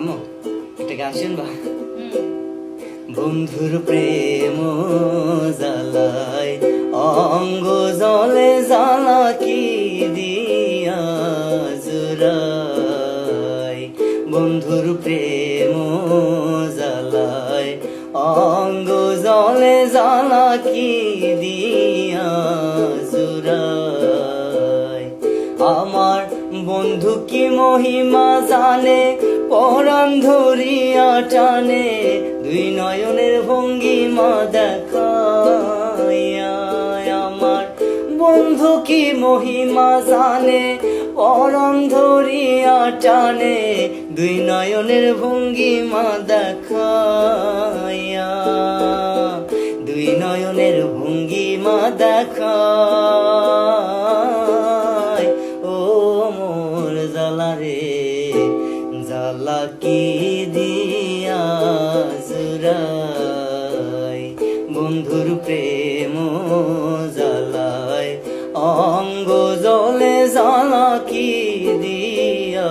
আম্মু একটা গান শুনবা? বন্ধুর প্রেম জ্বালায় অঙ্গ জলে জ্বালা কি দিয়া জুড়াই। বন্ধুর প্রেম জ্বালায় অঙ্গ জলে জ্বালা কি দিয়া জুড়াই। আমার বন্ধু কি মহিমা জানে, পরাণ ধরিয়া টানে, দুই নয়নের ভঙ্গিমা দেখাইয়া। আমার বন্ধু কি মহিমা জানে, পরাণ ধরিয়া টানে, দুই নয়নের ভঙ্গিমা দেখাইয়া। দুই নয়নের ভঙ্গিমা দেখায় ও মোর জ্বালা রে, জ্বালা কি দিয়া জুড়াই। বন্ধুর প্রেম জ্বালায় অঙ্গ জলে জ্বালা কি দিয়া